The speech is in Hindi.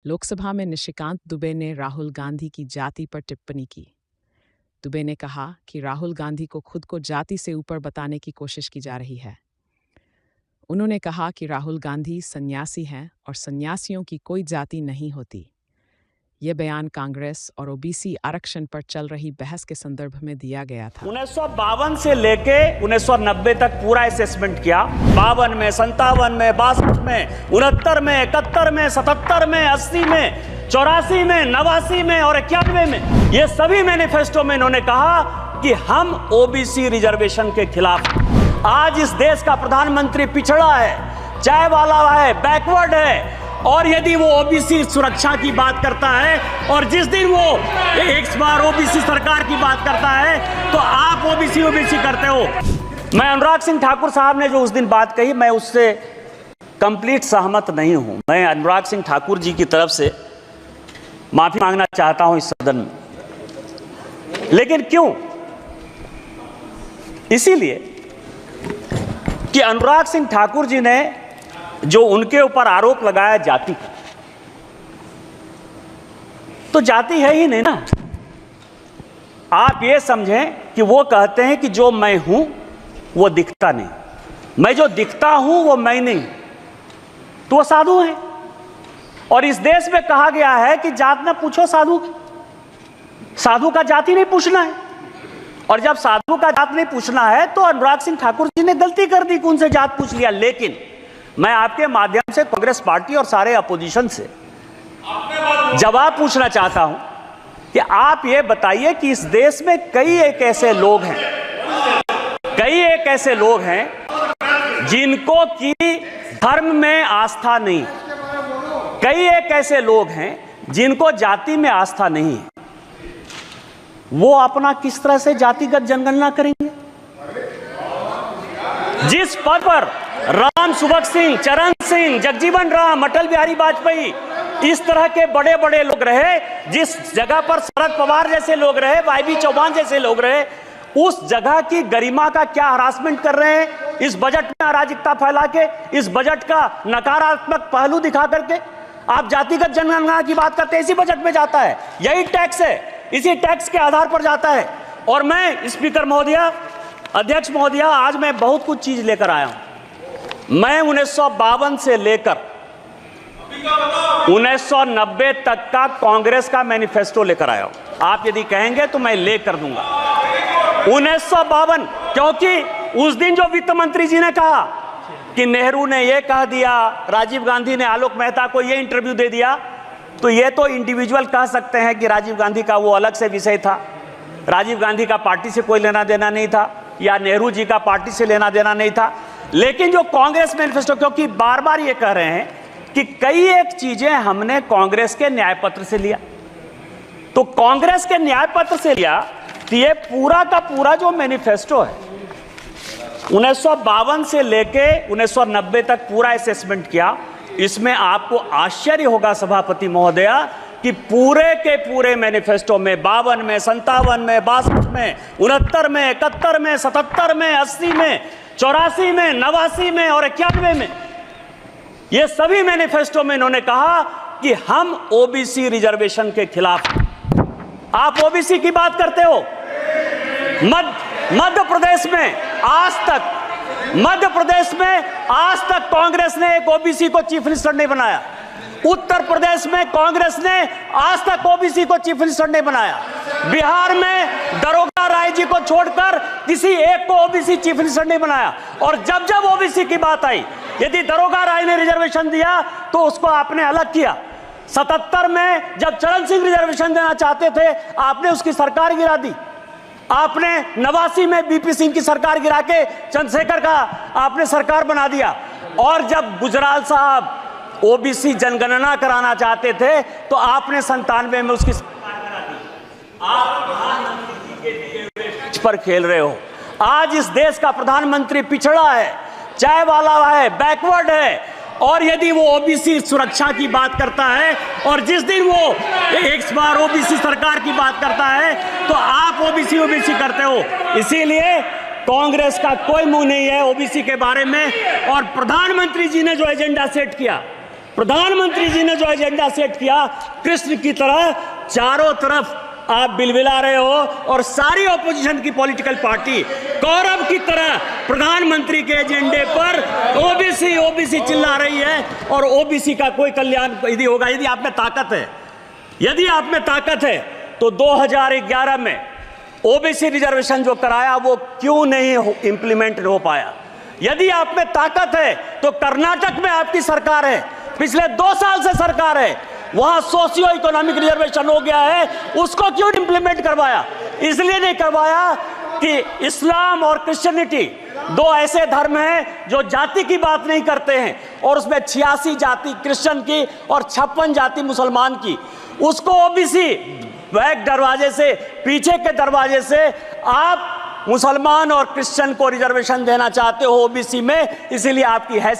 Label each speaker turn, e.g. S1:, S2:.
S1: लोकसभा में निशिकांत दुबे ने राहुल गांधी की जाति पर टिप्पणी की। दुबे ने कहा कि राहुल गांधी को खुद को जाति से ऊपर बताने की कोशिश की जा रही है। उन्होंने कहा कि राहुल गांधी सन्यासी हैं और सन्यासियों की कोई जाति नहीं होती। यह बयान कांग्रेस और ओबीसी आरक्षण पर चल रही बहस के संदर्भ में दिया गया था।
S2: 1952 से लेके 1990 तक पूरा असेसमेंट किया। 52 में, 57 में, 62 में, 69 में, 71 में, 77 में, 80 में, 84 में, 89 में और 91 में, ये सभी मैनिफेस्टो में इन्होंने कहा कि हम ओबीसी रिजर्वेशन के खिलाफ। आज इस देश का प्रधानमंत्री पिछड़ा है, चाय वाला है, बैकवर्ड है, और यदि वो ओबीसी सुरक्षा की बात करता है और जिस दिन वो एक बार ओबीसी सरकार की बात करता है तो आप ओबीसी करते हो। मैं अनुराग सिंह ठाकुर साहब ने जो उस दिन बात कही, मैं उससे कंप्लीट सहमत नहीं हूं। मैं अनुराग सिंह ठाकुर जी की तरफ से माफी मांगना चाहता हूं इस सदन में। लेकिन क्यों? इसीलिए कि अनुराग सिंह ठाकुर जी ने जो उनके ऊपर आरोप लगाया जाति का, तो जाति है ही नहीं ना। आप ये समझें कि वो कहते हैं कि जो मैं हूं वो दिखता नहीं, मैं जो दिखता हूं वो मैं नहीं, तो वो साधु हैं। और इस देश में कहा गया है कि जात ना पूछो साधु की, साधु का जाति नहीं पूछना है। और जब साधु का जात नहीं पूछना है तो अनुराग सिंह ठाकुर जी ने गलती कर दी कि उनसे जात पूछ लिया। लेकिन मैं आपके माध्यम से कांग्रेस पार्टी और सारे अपोजिशन से जवाब पूछना चाहता हूं कि आप ये बताइए कि इस देश में कई एक ऐसे लोग हैं जिनको की धर्म में आस्था नहीं, कई एक ऐसे लोग हैं जिनको जाति में आस्था नहीं है। वो अपना किस तरह से जातिगत जनगणना करेंगे? जिस पद पर राम सुभग सिंह, चरण सिंह, जगजीवन राम, अटल बिहारी वाजपेयी, इस तरह के बड़े बड़े लोग रहे, जिस जगह पर शरद पवार जैसे लोग रहे, वाईबी चौहान जैसे लोग रहे, उस जगह की गरिमा का क्या हरासमेंट कर रहे हैं इस बजट में अराजकता फैला के, इस बजट का नकारात्मक पहलू दिखा करके। आप जातिगत जनगणना की बात करते हैं, इसी बजट में जाता है, यही टैक्स है, इसी टैक्स के आधार पर जाता है। और मैं स्पीकर महोदया, अध्यक्ष महोदया, आज मैं बहुत कुछ चीज लेकर आया हूं। मैं 1952 से लेकर 1990 तक का कांग्रेस का मैनिफेस्टो लेकर आया हूं। आप यदि कहेंगे तो मैं लेकर दूंगा 1952, क्योंकि उस दिन जो वित्त मंत्री जी ने कहा कि नेहरू ने यह कह दिया, राजीव गांधी ने आलोक मेहता को यह इंटरव्यू दे दिया, तो यह तो इंडिविजुअल कह सकते हैं कि राजीव गांधी का वो अलग से विषय था, राजीव गांधी का पार्टी से कोई लेना देना नहीं था, या नेहरू जी का पार्टी से लेना देना नहीं था। लेकिन जो कांग्रेस मैनिफेस्टो, क्योंकि बार बार ये कह रहे हैं कि कई एक चीजें हमने कांग्रेस के न्याय पत्र से लिया, तो कांग्रेस के न्याय पत्र से लिया, तो ये पूरा का पूरा जो मैनिफेस्टो है 1952 से लेके 1990 तक पूरा असेसमेंट किया। इसमें आपको आश्चर्य होगा सभापति महोदया कि पूरे के पूरे मैनिफेस्टो में 52 में, 57 में, 62 में, 69 में, 71 में, 77 में, 80 में, 84 में, 89 में और 91 में, ये सभी मैनिफेस्टो में इन्होंने कहा कि हम ओबीसी रिजर्वेशन के खिलाफ। आप ओबीसी की बात करते हो। मध्य प्रदेश में आज तक कांग्रेस ने एक ओबीसी को चीफ मिनिस्टर नहीं बनाया। उत्तर प्रदेश में कांग्रेस ने आज तक ओबीसी को चीफ मिनिस्टर नहीं बनाया। बिहार में दरोगा राय जी को छोड़कर किसी एक को ओबीसी चीफ मिनिस्टर नहीं बनाया। और जब जब ओबीसी की बात आई, यदि दरोगा राय ने रिजर्वेशन दिया तो उसको आपने अलग किया। 77 में जब चरण सिंह रिजर्वेशन देना चाहते थे, आपने उसकी सरकार गिरा दी। आपने 89 में बीपी सिंह की सरकार गिरा के चंद्रशेखर का आपने सरकार बना दिया। और जब गुजराल साहब ओबीसी जनगणना कराना चाहते थे तो आपने 97 में उसकी सरकार करा दी। आप प्रधानमंत्री जी के दिए हुए पिच पर खेल रहे हो। आज इस देश का प्रधानमंत्री पिछड़ा है, चाय वाला है, बैकवर्ड है, और यदि वो ओबीसी सुरक्षा की बात करता है और जिस दिन वो एक बार ओबीसी सरकार की बात करता है तो आप ओबीसी करते हो। इसीलिए कांग्रेस का कोई मुंह नहीं है ओबीसी के बारे में। और प्रधानमंत्री जी ने जो एजेंडा सेट किया प्रधानमंत्री जी ने जो एजेंडा सेट किया, कृष्ण की तरह चारों तरफ आप बिलबिला रहे हो और सारी ऑपोजिशन की पॉलिटिकल पार्टी कौरव की तरह प्रधानमंत्री के एजेंडे पर ओबीसी ओबीसी चिल्ला रही है। और ओबीसी का कोई कल्याण यदि होगा, यदि आप में ताकत है, यदि आप में ताकत है तो 2011 में ओबीसी रिजर्वेशन जो कराया वो क्यों नहीं इंप्लीमेंट हो पाया? यदि आप में ताकत है तो कर्नाटक में आपकी सरकार है, पिछले 2 साल से सरकार है, वहां सोशियो इकोनॉमिक रिजर्वेशन हो गया है, उसको क्यों इंप्लीमेंट करवाया? इसलिए नहीं करवाया कि इस्लाम और क्रिश्चियनिटी 2 ऐसे धर्म हैं जो जाति की बात नहीं करते हैं, और उसमें 86 जाति क्रिश्चियन की और 56 जाति मुसलमान की, उसको ओबीसी बैक दरवाजे से, पीछे के दरवाजे से आप मुसलमान और क्रिश्चियन को रिजर्वेशन देना चाहते हो ओबीसी में, इसीलिए आपकी हैसियत